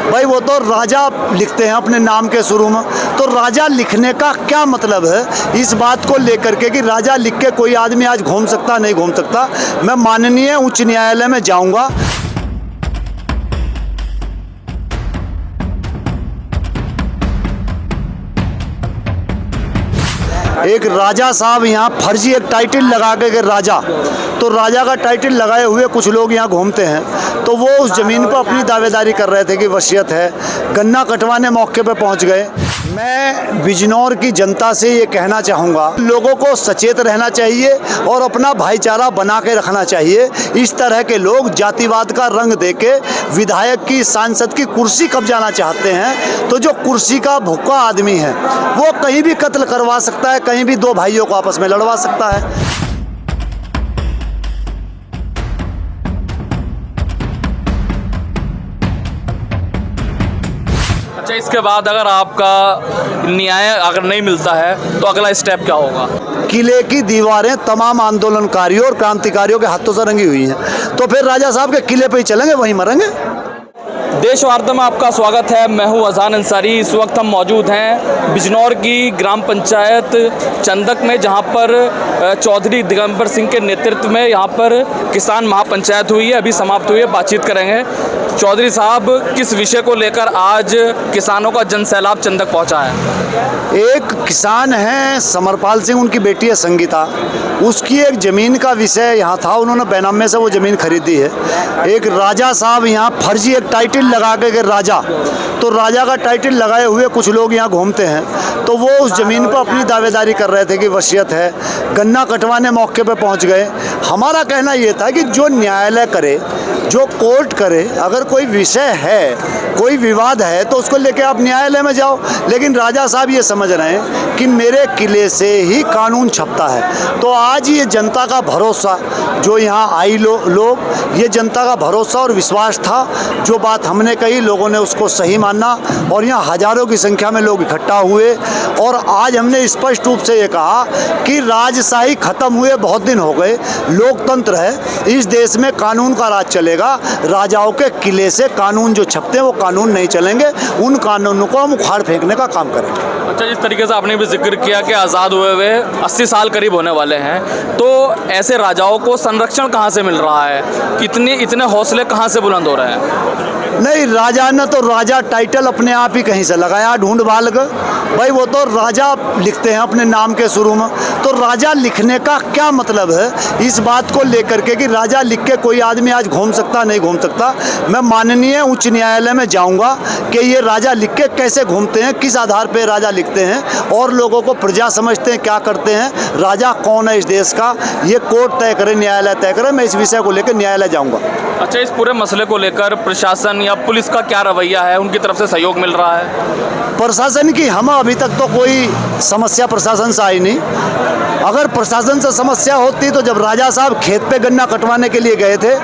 भाई वो तो राजा लिखते हैं अपने नाम के शुरू में, तो राजा लिखने का क्या मतलब है इस बात को लेकर के कि राजा लिख के कोई आदमी आज घूम सकता नहीं घूम सकता। मैं माननीय उच्च न्यायालय में जाऊंगा। एक राजा साहब यहाँ फर्जी एक टाइटल लगा के राजा, तो राजा का टाइटल लगाए हुए कुछ लोग यहाँ घूमते हैं, तो वो उस ज़मीन पर अपनी दावेदारी कर रहे थे कि वसीयत है। गन्ना कटवाने मौके पे पहुँच गए। मैं बिजनौर की जनता से ये कहना चाहूँगा, लोगों को सचेत रहना चाहिए और अपना भाईचारा बना के रखना चाहिए। इस तरह के लोग जातिवाद का रंग देके विधायक की सांसद की कुर्सी कब्जाना चाहते हैं, तो जो कुर्सी का भूखा आदमी है वो कहीं भी कत्ल करवा सकता है, कहीं भी दो भाइयों को आपस में लड़वा सकता है। अच्छा, इसके बाद अगर आपका न्याय अगर नहीं मिलता है तो अगला स्टेप क्या होगा? किले की दीवारें तमाम आंदोलनकारियों और क्रांतिकारियों के हाथों से रंगी हुई हैं, तो फिर राजा साहब के किले पे ही चलेंगे, वहीं मरेंगे। देश वार्ता में आपका स्वागत है। मैं हूं अजान अंसारी। इस वक्त हम मौजूद हैं बिजनौर की ग्राम पंचायत चंदक में, जहां पर चौधरी दिगंबर सिंह के नेतृत्व में यहां पर किसान महापंचायत हुई है, अभी समाप्त हुई है। बातचीत करेंगे। चौधरी साहब, किस विषय को लेकर आज किसानों का जनसैलाब चंदक पहुंचा है? एक किसान हैं समरपाल सिंह, उनकी बेटी है संगीता, उसकी एक ज़मीन का विषय यहाँ था, उन्होंने बेनामे से वो ज़मीन खरीदी है। एक राजा साहब यहाँ फर्जी एक टाइटल लगा के राजा, तो राजा का टाइटल लगाए हुए कुछ लोग यहाँ घूमते हैं, तो वो उस ज़मीन पर अपनी दावेदारी कर रहे थे कि वसीयत है। गन्ना कटवाने मौके पे पहुँच गए। हमारा कहना ये था कि जो न्यायालय करे, जो कोर्ट करे, अगर कोई विषय है, कोई विवाद है, तो उसको लेके आप न्यायालय में जाओ। लेकिन राजा साहब ये समझ रहे हैं कि मेरे किले से ही कानून छपता है। तो आज ये जनता का भरोसा जो यहाँ आई लोग, ये जनता का भरोसा और विश्वास था। जो बात हमने कही, लोगों ने उसको सही माना और यहाँ हजारों की संख्या में लोग इकट्ठा हुए। और आज हमने स्पष्ट रूप से ये कहा कि राजशाही खत्म हुए बहुत दिन हो गए, लोकतंत्र है, इस देश में कानून का राज चलेगा। राजाओं के किले से कानून जो छपते हैं वो कानून नहीं चलेंगे, उन कानूनों को हम उखाड़ फेंकने का काम करेंगे। अच्छा, जिस तरीके से आपने भी जिक्र किया कि आज़ाद हुए हुए 80 साल करीब होने वाले हैं, तो ऐसे राजाओं को संरक्षण कहाँ से मिल रहा है? इतने हौसले कहाँ से बुलंद हो रहे हैं? नहीं, राजा ने तो राजा टाइटल अपने आप ही कहीं से लगाया, ढूंढ भाल कर। भाई वो तो राजा लिखते हैं अपने नाम के शुरू में, तो राजा लिखने का क्या मतलब है इस बात को लेकर के कि राजा लिख के कोई आदमी आज घूम सकता नहीं घूम सकता। मैं माननीय उच्च न्यायालय में जाऊंगा कि ये राजा लिख के कैसे घूमते हैं, किस आधार पर राजा लिखते हैं और लोगों को प्रजा समझते हैं, क्या करते हैं, राजा कौन है इस देश का, ये कोर्ट तय करे, न्यायालय तय करे। मैं इस विषय को लेकर न्यायालय जाऊँगा। अच्छा, इस पूरे मसले को लेकर प्रशासन या पुलिस का क्या रवैया है? उनकी तरफ से सहयोग मिल रहा है? प्रशासन की हमें अभी तक तो कोई समस्या प्रशासन से आई नहीं। अगर प्रशासन से समस्या होती तो जब राजा साहब खेत पे गन्ना कटवाने के लिए गए थे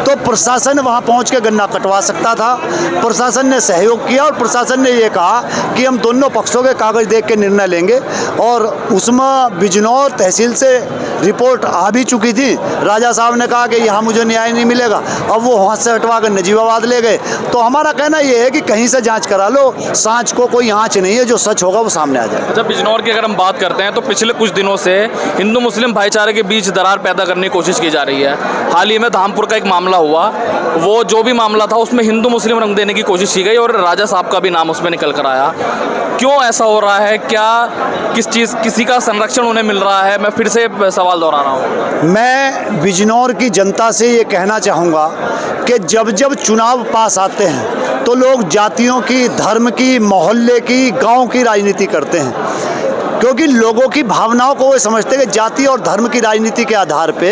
तो प्रशासन वहाँ पहुँच के गन्ना कटवा सकता था। प्रशासन ने सहयोग किया और प्रशासन ने ये कहा कि हम दोनों पक्षों के कागज देख के निर्णय लेंगे, और उसमें बिजनौर तहसील से रिपोर्ट आ भी चुकी थी। राजा साहब ने कहा कि यहाँ मुझे न्याय नहीं मिलेगा, अब वो वहाँ से हटवा कर नजीबाबाद ले गए। तो हमारा कहना ये है कि कहीं से जांच करा लो, सांच को कोई आँच नहीं है, जो सच होगा वो सामने आ जाए। अच्छा, बिजनौर की अगर हम बात करते हैं तो पिछले कुछ दिनों से हिंदू मुस्लिम भाईचारे के बीच दरार पैदा करने की कोशिश की जा रही है। हाल ही में धामपुर का एक मामला हुआ, वो जो भी मामला था उसमें हिंदू मुस्लिम रंग देने की कोशिश की गई और राजा साहब का भी नाम उसमें निकल कर आया। क्यों ऐसा हो रहा है? क्या किसी का संरक्षण उन्हें मिल रहा है? मैं फिर से सवाल दोहरा रहा हूँ। मैं बिजनौर की जनता से ये कहना चाहूँगा कि जब जब चुनाव पास आते हैं तो लोग जातियों की, धर्म की, मोहल्ले की, गांव की राजनीति करते हैं, क्योंकि लोगों की भावनाओं को वो समझते हैं कि जाति और धर्म की राजनीति के आधार पे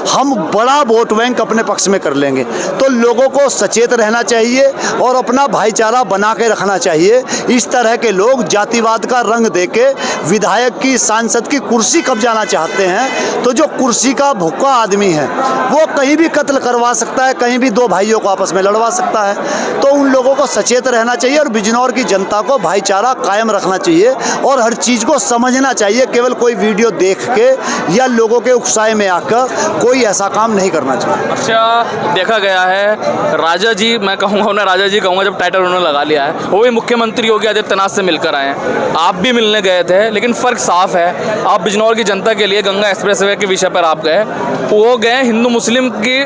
हम बड़ा वोट बैंक अपने पक्ष में कर लेंगे। तो लोगों को सचेत रहना चाहिए और अपना भाईचारा बना के रखना चाहिए। इस तरह के लोग जातिवाद का रंग देके विधायक की, सांसद की कुर्सी कब्जाना चाहते हैं, तो जो कुर्सी का भूखा आदमी है वो कहीं भी कत्ल करवा सकता है, कहीं भी दो भाइयों को आपस में लड़वा सकता है। तो उन लोगों को सचेत रहना चाहिए और बिजनौर की जनता को भाईचारा कायम रखना चाहिए और हर चीज़ को समझना चाहिए, केवल कोई वीडियो देख के या लोगों के उकसाए में आकर कोई ऐसा काम नहीं करना चाहिए। अच्छा, देखा गया है राजा जी, मैं कहूँगा उन्हें राजा जी कहूँगा, जब टाइटल उन्होंने लगा लिया है, वो भी मुख्यमंत्री योगी आदित्यनाथ से मिलकर आए हैं, आप भी मिलने गए थे, लेकिन फ़र्क साफ है। आप बिजनौर की जनता के लिए गंगा एक्सप्रेसवे के विषय पर आप गए, वो गए हिंदू मुस्लिम की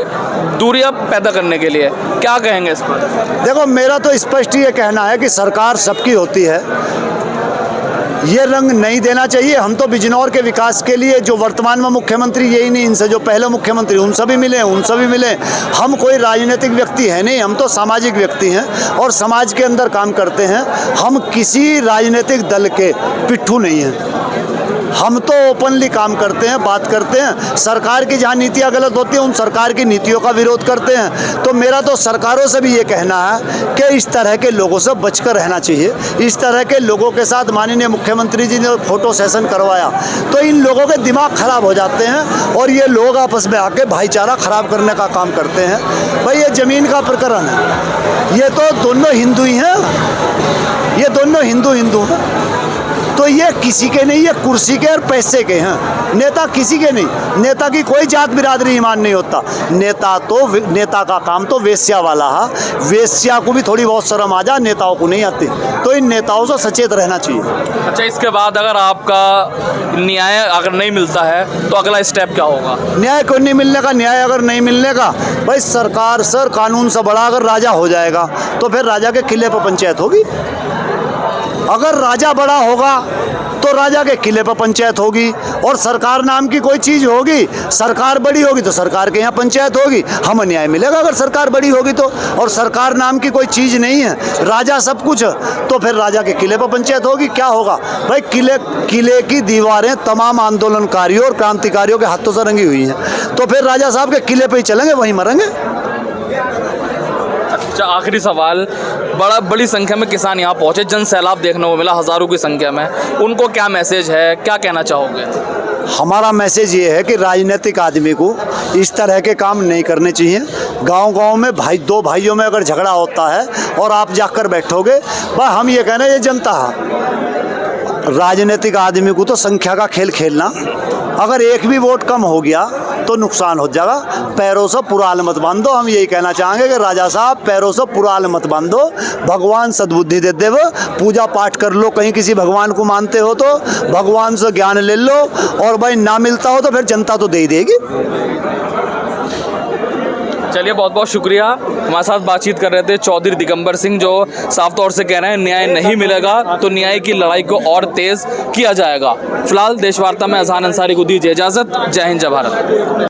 दूरियां पैदा करने के लिए, क्या कहेंगे इस पर? देखो, मेरा तो स्पष्ट ये कहना है कि सरकार सबकी होती है, ये रंग नहीं देना चाहिए। हम तो बिजनौर के विकास के लिए, जो वर्तमान में मुख्यमंत्री यही नहीं, इनसे जो पहले मुख्यमंत्री उनसे भी मिले, उनसे भी मिले। हम कोई राजनीतिक व्यक्ति है नहीं, हम तो सामाजिक व्यक्ति हैं और समाज के अंदर काम करते हैं। हम किसी राजनीतिक दल के पिट्ठू नहीं हैं, हम तो ओपनली काम करते हैं, बात करते हैं। सरकार की जहाँ नीतियाँ गलत होती हैं, उन सरकार की नीतियों का विरोध करते हैं। तो मेरा तो सरकारों से भी ये कहना है कि इस तरह के लोगों से बचकर रहना चाहिए। इस तरह के लोगों के साथ माननीय मुख्यमंत्री जी ने फोटो सेशन करवाया, तो इन लोगों के दिमाग खराब हो जाते हैं और ये लोग आपस में आके भाईचारा खराब करने का काम करते हैं। भाई, ये ज़मीन का प्रकरण है, ये तो दोनों हिंदू ही हैं, ये दोनों हिंदू हैं, तो ये किसी के नहीं, ये कुर्सी के और पैसे के हैं। नेता किसी के नहीं, नेता की कोई जात बिरादरी ईमान नहीं होता। नेता का काम तो वेश्या वाला है। वेश्या को भी थोड़ी बहुत शर्म आ जा, नेताओं को नहीं आती। तो इन नेताओं से सचेत रहना चाहिए। अच्छा, इसके बाद अगर आपका न्याय अगर नहीं मिलता है तो अगला स्टेप क्या होगा? न्याय क्यों नहीं मिलने का? न्याय अगर नहीं मिलने का, भाई सरकार सर कानून से बड़ा अगर राजा हो जाएगा तो फिर राजा के किले पर पंचायत होगी। अगर राजा बड़ा होगा तो राजा के किले पर पंचायत होगी, और सरकार नाम की कोई चीज़ होगी, सरकार बड़ी होगी तो सरकार के यहाँ पंचायत होगी। हमें न्याय मिलेगा अगर सरकार बड़ी होगी तो। और सरकार नाम की कोई चीज़ नहीं है, राजा सब कुछ है, तो फिर राजा के किले पर पंचायत होगी। क्या होगा भाई? किले की दीवारें तमाम आंदोलनकारियों और क्रांतिकारियों के हाथों से रंगी हुई हैं, तो फिर राजा साहब के किले पर ही चलेंगे, वहीं मरेंगे। अच्छा, आखिरी सवाल, बड़ी संख्या में किसान यहाँ पहुँचे, जन सैलाब देखने को मिला हज़ारों की संख्या में, उनको क्या मैसेज है, क्या कहना चाहोगे? हमारा मैसेज ये है कि राजनीतिक आदमी को इस तरह के काम नहीं करने चाहिए। गांव-गांव में दो भाइयों में अगर झगड़ा होता है और आप जाकर बैठोगे, भाई हम ये कहना, ये जनता है। राजनीतिक आदमी को तो संख्या का खेल खेलना, अगर एक भी वोट कम हो गया तो नुकसान हो जाएगा। पैरों से पुराल मत बांधो। हम यही कहना चाहेंगे कि राजा साहब पैरों से पुराल मत बांधो। भगवान सद्बुद्धि दे दे, वो पूजा पाठ कर लो, कहीं किसी भगवान को मानते हो तो भगवान से ज्ञान ले लो, और भाई ना मिलता हो तो फिर जनता तो दे ही देगी। चलिए, बहुत बहुत शुक्रिया। हमारे साथ बातचीत कर रहे थे चौधरी दिगंबर सिंह, जो साफ तौर से कह रहे हैं न्याय नहीं मिलेगा तो न्याय की लड़ाई को और तेज़ किया जाएगा। फिलहाल देश वार्ता में अजहान अंसारी को दीजिए इजाज़त। जय हिंद, जय भारत।